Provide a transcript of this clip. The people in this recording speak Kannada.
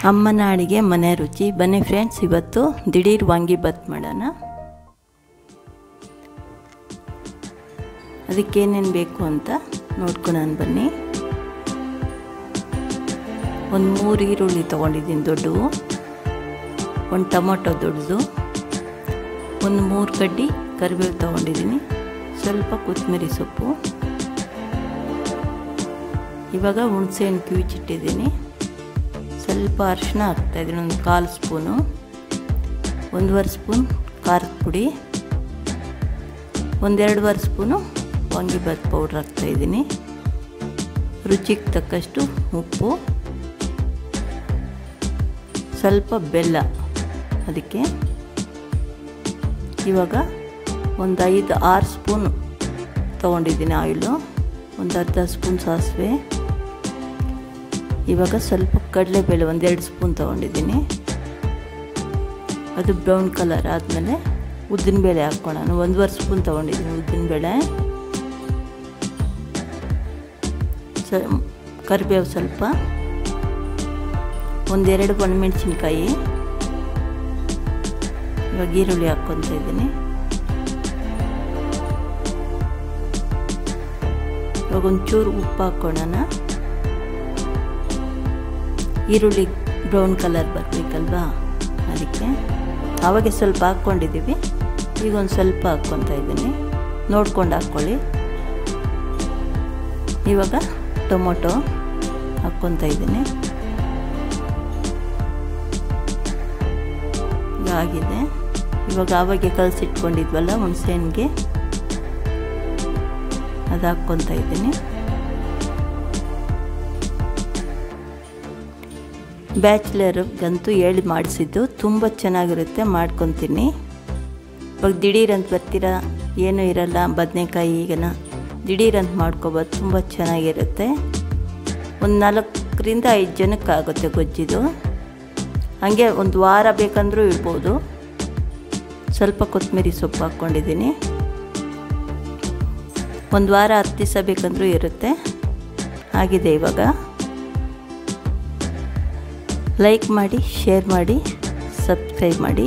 ಅಮ್ಮನ ಅಡಿಗೆ ಮನೆ ರುಚಿ. ಬನ್ನಿ ಫ್ರೆಂಡ್ಸ್, ಇವತ್ತು ದಿಢೀರ್ ವಾಂಗಿಬಾತ್ ಮಾಡೋಣ. ಅದಕ್ಕೇನೇನು ಬೇಕು ಅಂತ ನೋಡ್ಕೊಳ್ಳೋಣ ಬನ್ನಿ. ಒಂದು 3 ಈರುಳ್ಳಿ ತೊಗೊಂಡಿದ್ದೀನಿ ದೊಡ್ಡವು, ಒಂದು ಟೊಮೊಟೊ ದೊಡ್ಡದು, ಒಂದು 3 ಕಡ್ಡಿ ಕರಿಬೇವು ತೊಗೊಂಡಿದ್ದೀನಿ, ಸ್ವಲ್ಪ ಕೊತ್ತಂಬರಿ ಸೊಪ್ಪು. ಇವಾಗ ಹುಣಸೆಹಣ್ಣು ಕಿವುಚಿಟ್ಟಿದ್ದೀನಿ, ಸ್ವಲ್ಪ ಅರಿಶಿನ ಹಾಕ್ತಾಯಿದ್ದೀನಿ, ಒಂದು 1/4 ಸ್ಪೂನು, 1.5 ಸ್ಪೂನ್ ಖಾರದ ಪುಡಿ, 1-2 ಸ್ಪೂನು ವಾಂಗಿಬಾತ್ ಪೌಡ್ರ್ ಹಾಕ್ತಾಯಿದ್ದೀನಿ, ರುಚಿಗೆ ತಕ್ಕಷ್ಟು ಉಪ್ಪು, ಸ್ವಲ್ಪ ಬೆಲ್ಲ ಅದಕ್ಕೆ. ಇವಾಗ ಒಂದು 5-6 ಸ್ಪೂನ್ ತೊಗೊಂಡಿದ್ದೀನಿ ಆಯಿಲು, ಒಂದು ಅರ್ಧ ಸ್ಪೂನ್ ಸಾಸಿವೆ, ಇವಾಗ ಸ್ವಲ್ಪ ಕಡಲೆಬೇಳೆ 1-2 ಸ್ಪೂನ್ ತೊಗೊಂಡಿದ್ದೀನಿ. ಅದು ಬ್ರೌನ್ ಕಲರ್ ಆದಮೇಲೆ ಉದ್ದಿನಬೇಳೆ ಹಾಕ್ಕೊಳ್ಳೋಣ. 1.5 ಸ್ಪೂನ್ ತೊಗೊಂಡಿದ್ದೀನಿ ಉದ್ದಿನಬೇಳೆ, ಕರಿಬೇವು ಸ್ವಲ್ಪ, 1-2 ಒಣಮೆಣಸಿನ್ಕಾಯಿ. ಇವಾಗ ಈರುಳ್ಳಿ ಹಾಕ್ಕೊತಾ ಇದ್ದೀನಿ. ಇವಾಗ ಒಂಚೂರು ಉಪ್ಪು ಹಾಕ್ಕೊಳ್ಳೋಣ. ಈರುಳ್ಳಿ ಬ್ರೌನ್ ಕಲರ್ ಬರಬೇಕಲ್ವಾ, ಅದಕ್ಕೆ ಆವಾಗೆ ಸ್ವಲ್ಪ ಹಾಕ್ಕೊಂಡಿದ್ದೀವಿ, ಈಗ ಒಂದು ಸ್ವಲ್ಪ ಹಾಕ್ಕೊತಾ ಇದ್ದೀನಿ, ನೋಡ್ಕೊಂಡು ಹಾಕ್ಕೊಳ್ಳಿ. ಇವಾಗ ಟೊಮೊಟೊ ಹಾಕ್ಕೊತಾ ಇದ್ದೀನಿ, ಆಗಿದೆ. ಇವಾಗ ಆವಾಗೆ ಕಲಸಿಟ್ಕೊಂಡಿದ್ವಲ್ಲ ಹುಣಸೆಹಣ್ಣಿಗೆ, ಅದು ಹಾಕ್ಕೊತಾ ಇದ್ದೀನಿ. ಬ್ಯಾಚುಲರ್ಗಂತೂ ಹೇಳಿ ಮಾಡಿಸಿದ್ದು, ತುಂಬ ಚೆನ್ನಾಗಿರುತ್ತೆ, ಮಾಡ್ಕೊತೀನಿ. ಇವಾಗ ದಿಢೀರಂತ ಬರ್ತೀರಾ, ಏನೂ ಇರಲ್ಲ, ಬದನೆಕಾಯಿ ಈಗನ ದಿಢೀರಂತ ಮಾಡ್ಕೊಬೋದು, ತುಂಬ ಚೆನ್ನಾಗಿರುತ್ತೆ. ಒಂದು 4-5 ಜನಕ್ಕಾಗುತ್ತೆ ಗೊಜ್ಜಿದು. ಹಾಗೆ ಒಂದು ವಾರ ಬೇಕಂದ್ರೂ ಇಡ್ಬೋದು. ಸ್ವಲ್ಪ ಕೊತ್ತಂಬರಿ ಸೊಪ್ಪು ಹಾಕ್ಕೊಂಡಿದ್ದೀನಿ, ಒಂದು ವಾರ 10 ದಿವಸ ಬೇಕಂದ್ರೂ ಇರುತ್ತೆ. ಆಗಿದೆ. ಇವಾಗ ಲೈಕ್ ಮಾಡಿ, ಶೇರ್ ಮಾಡಿ, ಸಬ್ಸ್ಕ್ರೈಬ್ ಮಾಡಿ.